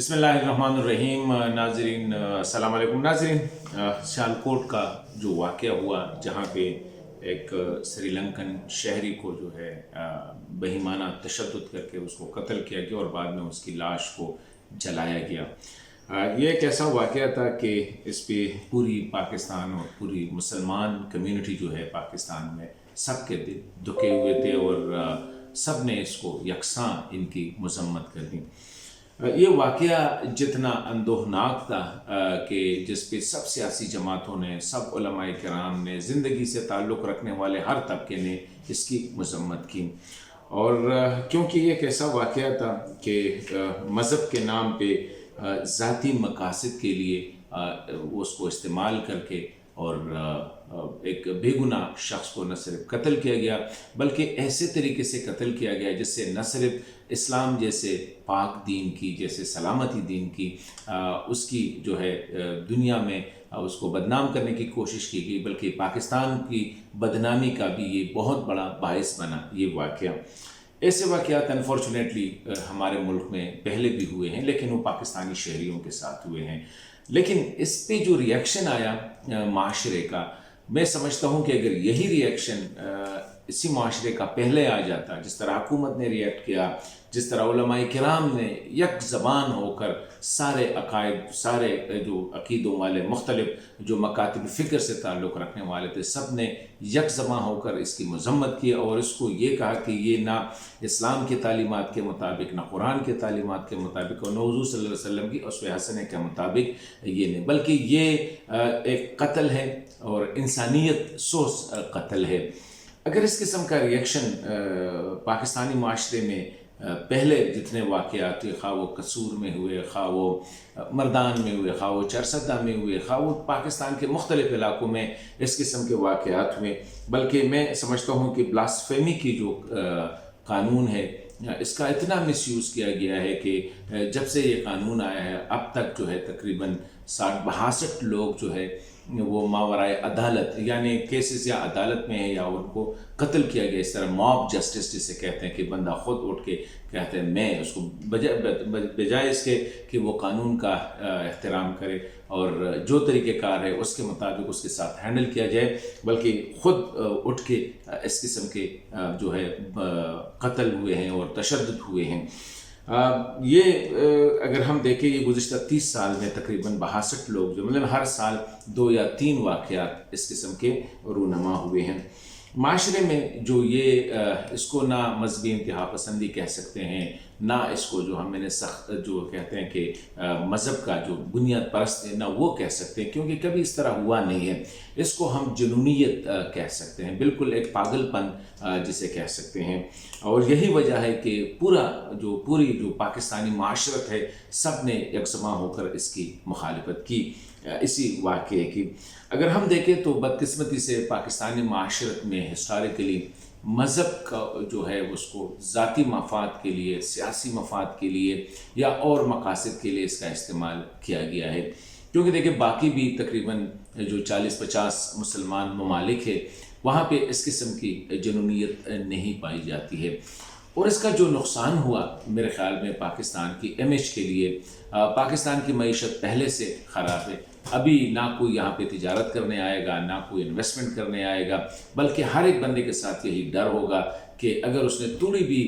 بسم اللہ الرحمن الرحیم۔ ناظرین السلام علیکم۔ ناظرین، سیالکوٹ کا جو واقعہ ہوا جہاں پہ ایک سری لنکن شہری کو جو ہے بہیمانہ تشدد کر کے اس کو قتل کیا گیا اور بعد میں اس کی لاش کو جلایا گیا، یہ ایک ایسا واقعہ تھا کہ اس پہ پوری پاکستان اور پوری مسلمان کمیونٹی جو ہے پاکستان میں سب کے دل دکے ہوئے تھے اور سب نے اس کو یکساں ان کی مذمت کر دی۔ یہ واقعہ جتنا اندوہناک تھا کہ جس پہ سب سیاسی جماعتوں نے، سب علماء کرام نے، زندگی سے تعلق رکھنے والے ہر طبقے نے اس کی مذمت کی، اور کیونکہ یہ ایک ایسا واقعہ تھا کہ مذہب کے نام پہ ذاتی مقاصد کے لیے اس کو استعمال کر کے اور ایک بے گناہ شخص کو نہ صرف قتل کیا گیا بلکہ ایسے طریقے سے قتل کیا گیا جس سے نہ صرف اسلام جیسے پاک دین کی، جیسے سلامتی دین کی، اس کی جو ہے دنیا میں اس کو بدنام کرنے کی کوشش کی گئی، بلکہ پاکستان کی بدنامی کا بھی یہ بہت بڑا باعث بنا یہ واقعہ۔ ایسے واقعات انفارچونیٹلی ہمارے ملک میں پہلے بھی ہوئے ہیں، لیکن وہ پاکستانی شہریوں کے ساتھ ہوئے ہیں۔ لیکن اس پہ جو ریئیکشن آیا معاشرے کا، میں سمجھتا ہوں کہ اگر یہی ریئیکشن اسی معاشرے کا پہلے آ جاتا، جس طرح حکومت نے ریئیکٹ کیا، جس طرح علماء کرام نے یک زبان ہو کر سارے عقائد، سارے جو عقیدوں والے، مختلف جو مکاتب فکر سے تعلق رکھنے والے تھے، سب نے یک زبان ہو کر اس کی مذمت کی اور اس کو یہ کہا کہ یہ نہ اسلام کی تعلیمات کے مطابق، نہ قرآن کے تعلیمات کے مطابق، اور نہ حضور صلی اللہ علیہ وسلم کی اسوہ حسنہ کے مطابق یہ نہیں، بلکہ یہ ایک قتل ہے اور انسانیت سوز قتل ہے۔ اگر اس قسم کا ریئیکشن پاکستانی معاشرے میں پہلے جتنے واقعات ہوئے، خواہ وہ قصور میں ہوئے، خواہ وہ مردان میں ہوئے، خواہ وہ چرسدہ میں ہوئے، خواہ وہ پاکستان کے مختلف علاقوں میں اس قسم کے واقعات ہوئے، بلکہ میں سمجھتا ہوں کہ بلاسفیمی کی جو قانون ہے اس کا اتنا مس یوز کیا گیا ہے کہ جب سے یہ قانون آیا ہے اب تک جو ہے تقریباً 62 لوگ جو ہے وہ ماورائے عدالت، یعنی کیسز یا عدالت میں ہے یا ان کو قتل کیا گیا۔ اس طرح موب جسٹس جسے کہتے ہیں کہ بندہ خود اٹھ کے کہتے ہیں میں اس کو بجائے اس کے کہ وہ قانون کا احترام کرے اور جو طریقہ کار ہے اس کے مطابق اس کے ساتھ ہینڈل کیا جائے، بلکہ خود اٹھ کے اس قسم کے جو ہے قتل ہوئے ہیں اور تشدد ہوئے ہیں۔ یہ اگر ہم دیکھیں یہ گزشتہ 30 سال میں تقریباً 62 لوگ جو مطلب ہر سال 2 یا 3 واقعات اس قسم کے رونما ہوئے ہیں۔ معاشرے میں جو یہ اس کو نہ مذہبی انتہا پسندی کہہ سکتے ہیں، نہ اس کو جو ہم نے سخت جو کہتے ہیں کہ مذہب کا جو بنیاد پرست ہے، نہ وہ کہہ سکتے ہیں کیونکہ کبھی اس طرح ہوا نہیں ہے۔ اس کو ہم جنونیت کہہ سکتے ہیں، بالکل ایک پاگل پن جسے کہہ سکتے ہیں، اور یہی وجہ ہے کہ پوری جو پاکستانی معاشرت ہے سب نے یکساں ہو کر اس کی مخالفت کی، اسی واقعے کی۔ اگر ہم دیکھیں تو بدقسمتی سے پاکستانی معاشرت میں ہسٹوریکلی مذہب کا جو ہے اس کو ذاتی مفاد کے لیے، سیاسی مفاد کے لیے یا اور مقاصد کے لیے اس کا استعمال کیا گیا ہے، کیونکہ دیکھیں باقی بھی تقریباً جو 40-50 مسلمان ممالک ہے وہاں پہ اس قسم کی جنونیت نہیں پائی جاتی ہے، اور اس کا جو نقصان ہوا میرے خیال میں پاکستان کی امیج کے لیے، پاکستان کی معیشت پہلے سے خراب ہے، ابھی نہ کوئی یہاں پہ تجارت کرنے آئے گا، نہ کوئی انویسٹمنٹ کرنے آئے گا، بلکہ ہر ایک بندے کے ساتھ یہی ڈر ہوگا کہ اگر اس نے تھوڑی بھی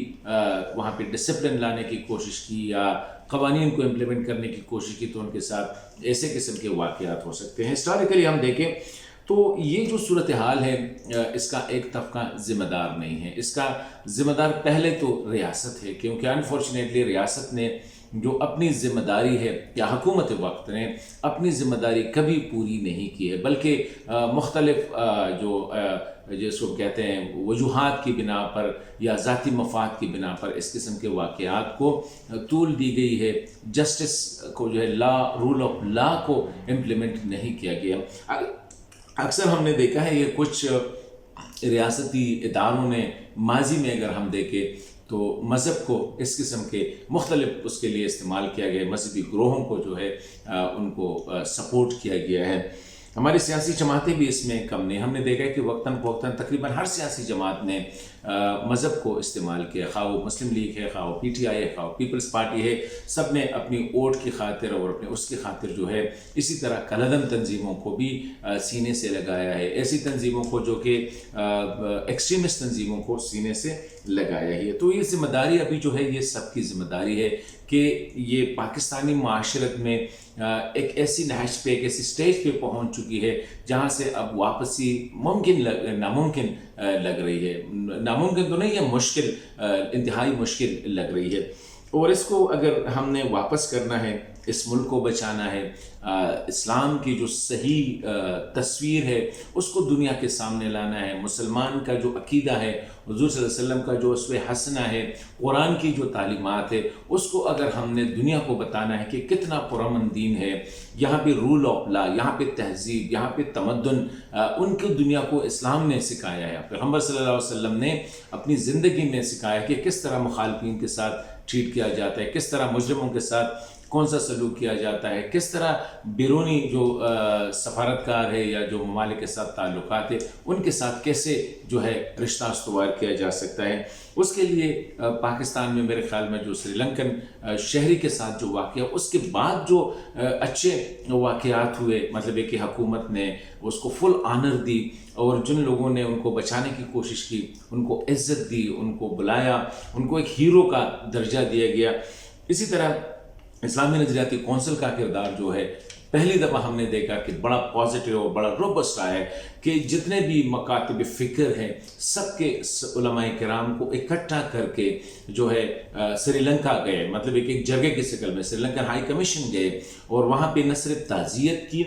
وہاں پہ ڈسپلن لانے کی کوشش کی یا قوانین کو امپلیمنٹ کرنے کی کوشش کی تو ان کے ساتھ ایسے قسم کے واقعات ہو سکتے ہیں۔ ہسٹوریکلی ہم دیکھیں تو یہ جو صورتحال ہے اس کا ایک طبقہ ذمہ دار نہیں ہے، اس کا ذمہ دار پہلے تو ریاست ہے، کیونکہ انفارچونیٹلی ریاست نے جو اپنی ذمہ داری ہے یا حکومت وقت نے اپنی ذمہ داری کبھی پوری نہیں کی ہے، بلکہ مختلف جو جس کو کہتے ہیں وجوہات کی بنا پر یا ذاتی مفاد کی بنا پر اس قسم کے واقعات کو طول دی گئی ہے، جسٹس کو جو ہے رول آف لا کو امپلیمنٹ نہیں کیا گیا۔ اکثر ہم نے دیکھا ہے یہ کچھ ریاستی اداروں نے ماضی میں اگر ہم دیکھیں تو مذہب کو اس قسم کے مختلف اس کے لیے استعمال کیا گیا، مذہبی گروہوں کو جو ہے ان کو سپورٹ کیا گیا ہے۔ ہماری سیاسی جماعتیں بھی اس میں کم نہیں. ہم نے دیکھا ہے کہ وقتاً فوقتاً تقریباً ہر سیاسی جماعت نے مذہب کو استعمال کیا، خواہ وہ مسلم لیگ ہے، خواہ وہ پی ٹی آئی ہے، خواہ وہ پیپلز پارٹی ہے. سب نے اپنی ووٹ کی خاطر اور اپنے اس کی خاطر جو ہے اسی طرح کالعدم تنظیموں کو بھی سینے سے لگایا ہے، ایسی تنظیموں کو جو کہ ایکسٹریمسٹ تنظیموں کو سینے سے لگایا ہے. تو یہ ذمہ داری ابھی جو ہے یہ سب کی ذمہ داری ہے کہ یہ پاکستانی معاشرت میں ایک ایسی نہج پہ، ایک ایسی سٹیج پہ پہنچ چکی ہے جہاں سے اب واپسی ناممکن لگ رہی ہے. ناممکن تو نہیں ہے، مشکل، انتہائی مشکل لگ رہی ہے. اور اس کو اگر ہم نے واپس کرنا ہے، اس ملک کو بچانا ہے، اسلام کی جو صحیح تصویر ہے اس کو دنیا کے سامنے لانا ہے، مسلمان کا جو عقیدہ ہے، حضور صلی اللہ علیہ وسلم کا جو اسوہ حسنہ ہے، قرآن کی جو تعلیمات ہے، اس کو اگر ہم نے دنیا کو بتانا ہے کہ کتنا پرامن دین ہے، یہاں پہ رول آف لا، یہاں پہ تہذیب، یہاں پہ تمدن، ان کو دنیا کو اسلام نے سکھایا ہے. پیغمبر صلی اللہ علیہ وسلم نے اپنی زندگی میں سکھایا کہ کس طرح مخالفین کے ساتھ ٹریٹ کیا جاتا ہے، کس طرح مجرموں کے ساتھ کون سا سلوک کیا جاتا ہے، کس طرح بیرونی جو سفارتکار ہے یا جو ممالک کے ساتھ تعلقات ہے ان کے ساتھ کیسے جو ہے رشتہ استوار کیا جا سکتا ہے. اس کے لیے پاکستان میں میرے خیال میں جو سری لنکن شہری کے ساتھ جو واقعہ، اس کے بعد جو اچھے واقعات ہوئے، مطلب ہے کہ حکومت نے اس کو فل آنر دی اور جن لوگوں نے ان کو بچانے کی کوشش کی ان کو عزت دی، ان کو بلایا، ان کو ایک ہیرو کا درجہ دیا گیا. اسی طرح اسلامی نظریاتی کونسل کا کردار جو ہے پہلی دفعہ ہم نے دیکھا کہ بڑا پازیٹیو اور بڑا روبسٹ آیا ہے کہ جتنے بھی مکاتب فکر ہیں سب کے علماء کرام کو اکٹھا کر کے جو ہے سری لنکا گئے، مطلب ایک جگہ کی شکل میں سری لنکن ہائی کمیشن گئے اور وہاں پہ نہ صرف تعزیت کی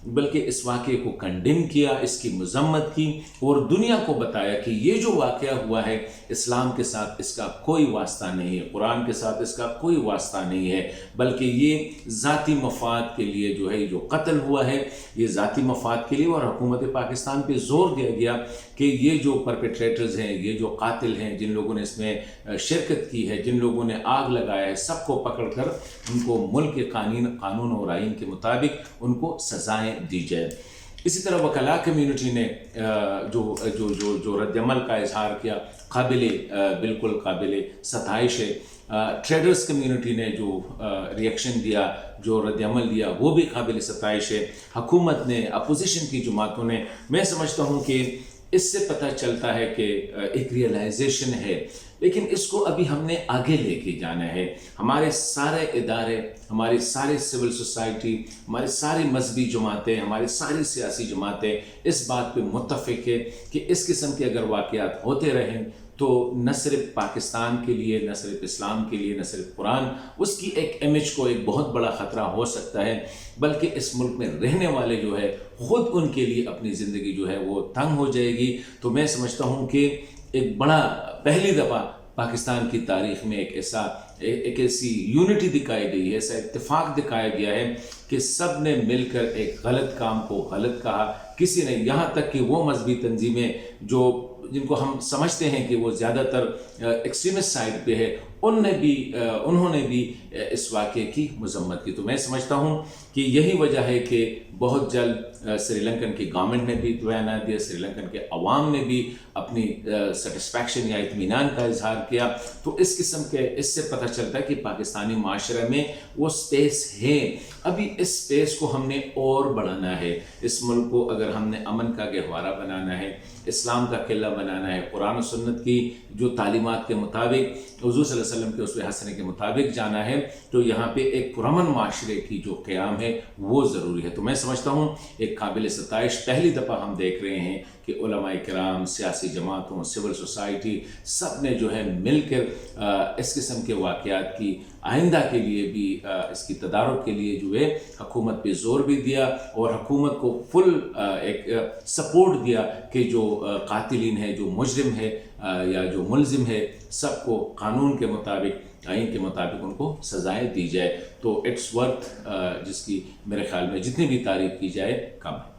بلکہ اس واقعے کو کنڈیم کیا، اس کی مذمت کی اور دنیا کو بتایا کہ یہ جو واقعہ ہوا ہے اسلام کے ساتھ اس کا کوئی واسطہ نہیں ہے، قرآن کے ساتھ اس کا کوئی واسطہ نہیں ہے، بلکہ یہ ذاتی مفاد کے لیے جو ہے جو قتل ہوا ہے یہ ذاتی مفاد کے لیے. اور حکومت پاکستان پہ زور دیا گیا کہ یہ جو پرپیٹریٹرز ہیں، یہ جو قاتل ہیں، جن لوگوں نے اس میں شرکت کی ہے، جن لوگوں نے آگ لگایا ہے، سب کو پکڑ کر ان کو ملک کے قانون اور آئین کے مطابق ان کو سزائیں دی جائے. اسی طرح وکلاء کمیونٹی نے جو رد عمل کا اظہار کیا بالکل قابل ستائش ہے. ٹریڈرز کمیونٹی نے جو ریئیکشن دیا، جو رد عمل دیا وہ بھی قابل ستائش ہے. حکومت نے، اپوزیشن کی جماعتوں نے، میں سمجھتا ہوں کہ اس سے پتہ چلتا ہے کہ ایک ریئلائزیشن ہے، لیکن اس کو ابھی ہم نے آگے لے کے جانا ہے. ہمارے سارے ادارے، ہماری ساری سول سوسائٹی، ہماری ساری مذہبی جماعتیں، ہماری ساری سیاسی جماعتیں اس بات پہ متفق ہے کہ اس قسم کے اگر واقعات ہوتے رہیں تو نہ صرف پاکستان کے لیے، نہ صرف اسلام کے لیے، نہ صرف قرآن، اس کی ایک امیج کو ایک بہت بڑا خطرہ ہو سکتا ہے، بلکہ اس ملک میں رہنے والے جو ہے خود ان کے لیے اپنی زندگی جو ہے وہ تنگ ہو جائے گی. تو میں سمجھتا ہوں کہ ایک بڑا پہلی دفعہ پاکستان کی تاریخ میں ایک ایسی یونٹی دکھائی گئی ہے، ایسا اتفاق دکھایا گیا ہے کہ سب نے مل کر ایک غلط کام کو غلط کہا. کسی نے، یہاں تک کہ وہ مذہبی تنظیمیں جن کو ہم سمجھتے ہیں کہ وہ زیادہ تر ایکسٹریمسٹ سائڈ پہ ہے، انہوں نے بھی اس واقعے کی مذمت کی. تو میں سمجھتا ہوں کہ یہی وجہ ہے کہ بہت جلد سری لنکن کی گورنمنٹ نے بھی بیانات دیا، سری لنکن کے عوام نے بھی اپنی سیٹسفیکشن یا اطمینان کا اظہار کیا. تو اس قسم کے، اس سے پتہ چلتا ہے کہ پاکستانی معاشرے میں وہ سپیس ہے. ابھی اس سپیس کو ہم نے اور بڑھانا ہے. اس ملک کو اگر ہم نے امن کا گہوارہ بنانا ہے، اسلام کا قلعہ بنانا ہے، قرآن و سنت کی جو تعلیمات کے مطابق، حضور صلی اللہ علیہ وسلم کے اسوہ حسنہ کے مطابق جانا ہے، تو یہاں پہ ایک پرامن معاشرے کی جو قیام ہے وہ ضروری ہے. تو میں سمجھتا ہوں ایک قابل ستائش پہلی دفعہ ہم دیکھ رہے ہیں کہ علماء کرام، سیاسی جماعتوں، سول سوسائٹی، سب نے جو ہے مل کر اس قسم کے واقعات کی آئندہ کے لیے بھی اس کی تدارک کے لیے جو ہے حکومت پہ زور بھی دیا اور حکومت کو فل ایک سپورٹ دیا کہ جو قاتلین ہے، جو مجرم ہے یا جو ملزم ہے، سب کو قانون کے مطابق، آئین کے مطابق ان کو سزائیں دی جائے. تو اٹس ورتھ جس کی میرے خیال میں جتنی بھی تعریف کی جائے کم ہے.